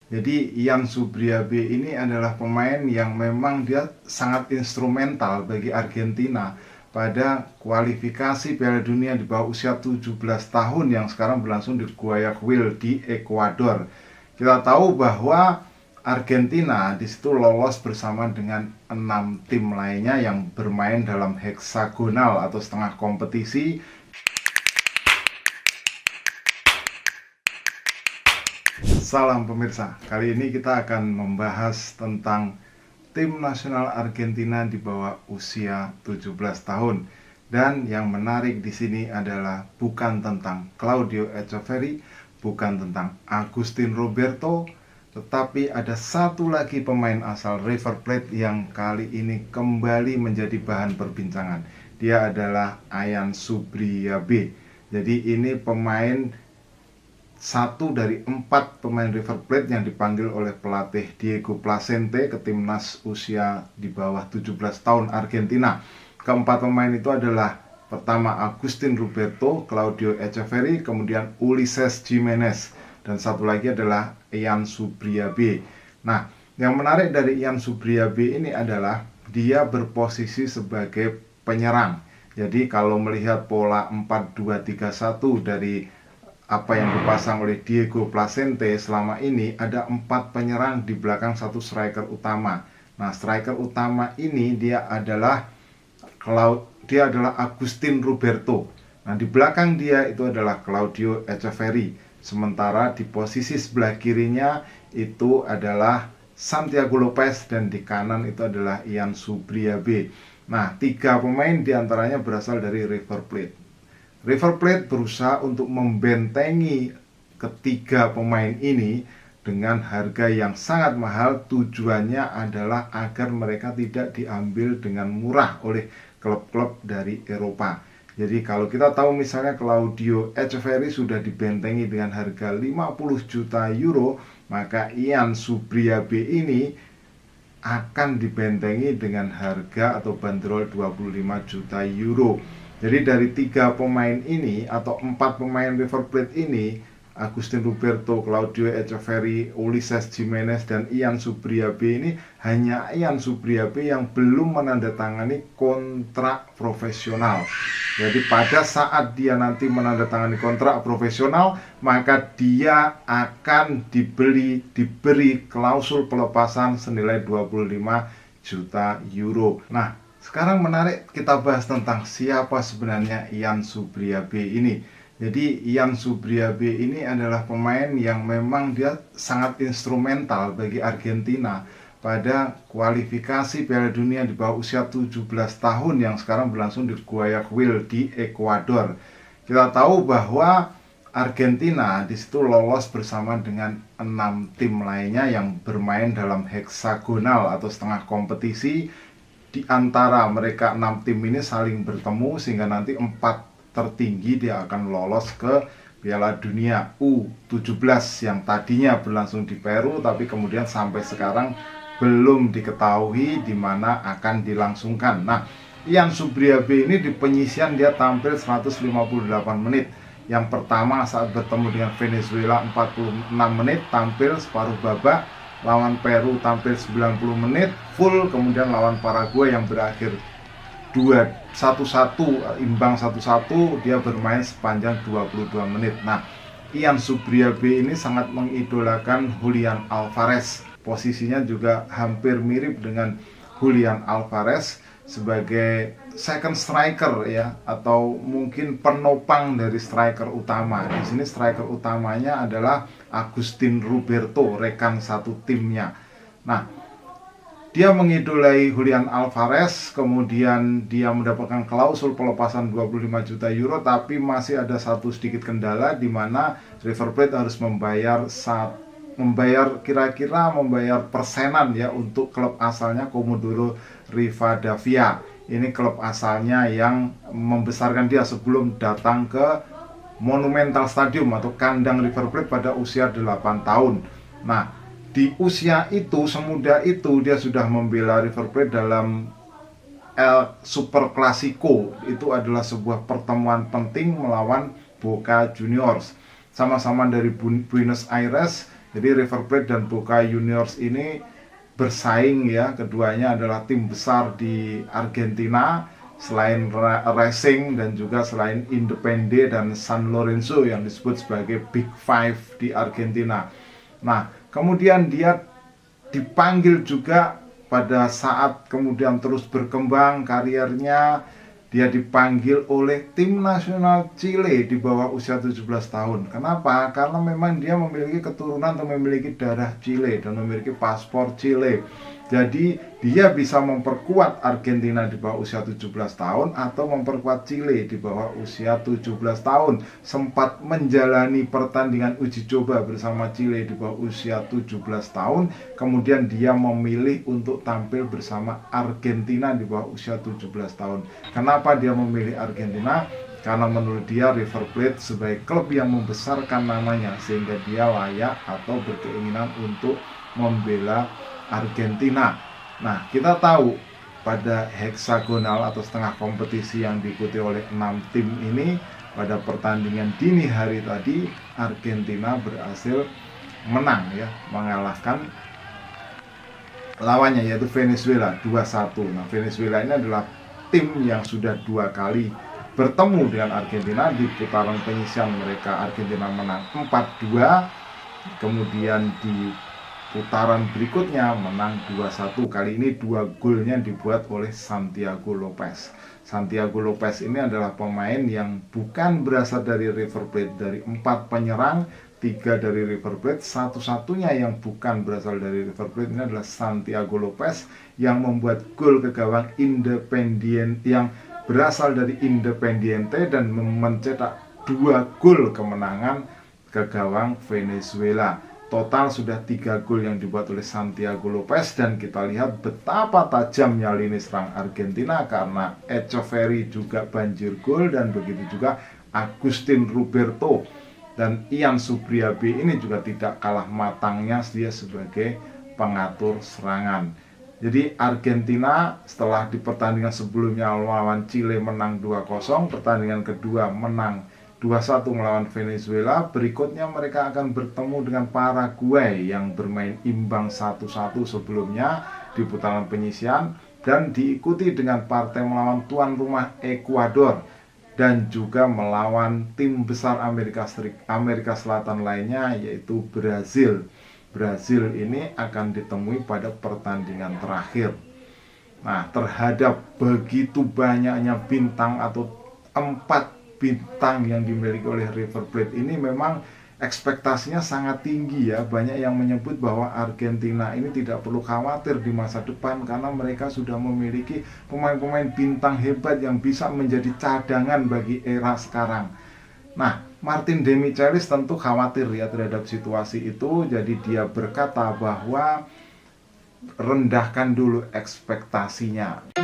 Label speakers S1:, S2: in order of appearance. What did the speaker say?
S1: Jadi Ian Subriabe ini adalah pemain yang memang dia sangat instrumental bagi Argentina pada kualifikasi Piala Dunia di bawah usia 17 tahun yang sekarang berlangsung di Guayaquil di Ekuador. Kita tahu bahwa Argentina di situ lolos bersama dengan 6 tim lainnya yang bermain dalam heksagonal atau setengah kompetisi. Salam pemirsa, kali ini kita akan membahas tentang tim nasional Argentina di bawah usia 17 tahun. Dan yang menarik di sini adalah bukan tentang Claudio Echeverri, bukan tentang Agustin Roberto, tetapi ada satu lagi pemain asal River Plate yang kali ini kembali menjadi bahan perbincangan. Dia adalah Ian Subriabe. Jadi ini pemain satu dari 4 pemain River Plate yang dipanggil oleh pelatih Diego Placente ke timnas usia di bawah 17 tahun Argentina. Keempat pemain itu adalah pertama Agustin Roberto, Claudio Echeverri, kemudian Ulises Jimenez, dan satu lagi adalah Ian Subriabe. Nah, yang menarik dari Ian Subriabe ini adalah dia berposisi sebagai penyerang. Jadi kalau melihat pola 4-2-3-1 dari apa yang dipasang oleh Diego Placente selama ini, ada 4 penyerang di belakang satu striker utama. Nah, striker utama ini dia adalah Agustin Roberto. Nah, di belakang dia itu adalah Claudio Echeverri. Sementara di posisi sebelah kirinya itu adalah Santiago Lopez dan di kanan itu adalah Ian Subriabe. Nah, 3 pemain diantaranya berasal dari River Plate. River Plate berusaha untuk membentengi ketiga pemain ini dengan harga yang sangat mahal. Tujuannya adalah agar mereka tidak diambil dengan murah oleh klub-klub dari Eropa. Jadi kalau kita tahu misalnya Claudio Echeverri sudah dibentengi dengan harga 50 juta euro, maka Ian Subriabe ini akan dibentengi dengan harga atau bandrol 25 juta euro. Jadi dari 3 pemain ini atau 4 pemain River Plate ini, Agustin Roberto, Claudio Echeverri, Ulises Jimenez, dan Ian Subriabe ini, hanya Ian Subriabe yang belum menandatangani kontrak profesional. Jadi pada saat dia nanti menandatangani kontrak profesional, maka dia akan diberi klausul pelepasan senilai 25 juta euro. Nah, sekarang menarik kita bahas tentang siapa sebenarnya Ian Subriabe ini. Jadi Ian Subriabe ini adalah pemain yang memang dia sangat instrumental bagi Argentina pada kualifikasi Piala Dunia di bawah usia 17 tahun yang sekarang berlangsung di Guayaquil di Ekuador. Kita tahu bahwa Argentina di situ lolos bersama dengan 6 tim lainnya yang bermain dalam heksagonal atau setengah kompetisi. Di antara mereka 6 tim ini saling bertemu sehingga nanti 4 tertinggi dia akan lolos ke Piala Dunia U17 yang tadinya berlangsung di Peru tapi kemudian sampai sekarang belum diketahui di mana akan dilangsungkan. Nah, Ian Subriabe ini di penyisian dia tampil 158 menit. Yang pertama saat bertemu dengan Venezuela 46 menit, tampil separuh babak. Lawan Peru tampil 90 menit full, kemudian lawan Paraguay yang berakhir 2-1, imbang 1-1, dia bermain sepanjang 22 menit. Nah, Ian Subriabe ini sangat mengidolakan Julian Alvarez. Posisinya juga hampir mirip dengan Julian Alvarez sebagai second striker ya, atau mungkin penopang dari striker utama. Di sini striker utamanya adalah Agustin Roberto, rekan satu timnya. Nah, dia mengidolai Julian Alvarez, kemudian dia mendapatkan klausul pelepasan 25 juta euro, tapi masih ada satu sedikit kendala di mana River Plate harus membayar persenan ya untuk klub asalnya Comodoro Rivadavia. Ini klub asalnya yang membesarkan dia sebelum datang ke Monumental Stadium atau kandang River Plate pada usia 8 tahun. Nah, di usia itu, semuda itu, dia sudah membela River Plate dalam El Super Clasico. Itu adalah sebuah pertemuan penting melawan Boca Juniors. Sama-sama dari Buenos Aires, Jadi River Plate dan Boca Juniors ini bersaing ya, keduanya adalah tim besar di Argentina selain Racing dan juga selain Independiente dan San Lorenzo yang disebut sebagai Big Five di Argentina. Nah, kemudian dia dipanggil juga pada saat kemudian terus berkembang karirnya. Dia dipanggil oleh tim nasional Chile di bawah usia 17 tahun. Kenapa? Karena memang dia memiliki keturunan atau memiliki darah Chile dan memiliki paspor Chile. Jadi dia bisa memperkuat Argentina di bawah usia 17 tahun atau memperkuat Chile di bawah usia 17 tahun. Sempat menjalani pertandingan uji coba bersama Chile di bawah usia 17 tahun. Kemudian dia memilih untuk tampil bersama Argentina di bawah usia 17 tahun. Kenapa dia memilih Argentina? Karena menurut dia River Plate sebagai klub yang membesarkan namanya, sehingga dia layak atau berkeinginan untuk membela Argentina. Nah, kita tahu pada heksagonal atau setengah kompetisi yang diikuti oleh 6 tim ini, pada pertandingan dini hari tadi Argentina berhasil menang ya, mengalahkan lawannya yaitu Venezuela 2-1. Nah, Venezuela ini adalah tim yang sudah 2 kali bertemu dengan Argentina. Di putaran penyisihan mereka Argentina menang 4-2, kemudian di putaran berikutnya menang 2-1. Kali ini 2 golnya dibuat oleh Santiago Lopez. Santiago Lopez ini adalah pemain yang bukan berasal dari River Plate. Dari 4 penyerang, 3 dari River Plate, satu-satunya yang bukan berasal dari River Plate ini adalah Santiago Lopez yang membuat gol ke gawang Independiente, yang berasal dari Independiente, dan mencetak 2 gol kemenangan ke gawang Venezuela. Total sudah 3 gol yang dibuat oleh Santiago Lopez, dan kita lihat betapa tajamnya lini serang Argentina karena Etcheverry juga banjir gol, dan begitu juga Agustin Roberto dan Ian Subriabe ini juga tidak kalah matangnya dia sebagai pengatur serangan. Jadi Argentina setelah di pertandingan sebelumnya melawan Chile menang 2-0, pertandingan kedua menang 2-1 melawan Venezuela. Berikutnya mereka akan bertemu dengan Paraguay yang bermain imbang 1-1 sebelumnya di putaran penyisihan, dan diikuti dengan partai melawan tuan rumah Ekuador dan juga melawan tim besar Amerika Selatan lainnya yaitu Brazil. Brazil ini akan ditemui pada pertandingan terakhir. Nah, terhadap begitu banyaknya bintang atau 4 bintang yang dimiliki oleh River Plate ini, memang ekspektasinya sangat tinggi ya. Banyak yang menyebut bahwa Argentina ini tidak perlu khawatir di masa depan karena mereka sudah memiliki pemain-pemain bintang hebat yang bisa menjadi cadangan bagi era sekarang. Nah, Martin Demichelis tentu khawatir ya terhadap situasi itu. Jadi dia berkata bahwa rendahkan dulu ekspektasinya.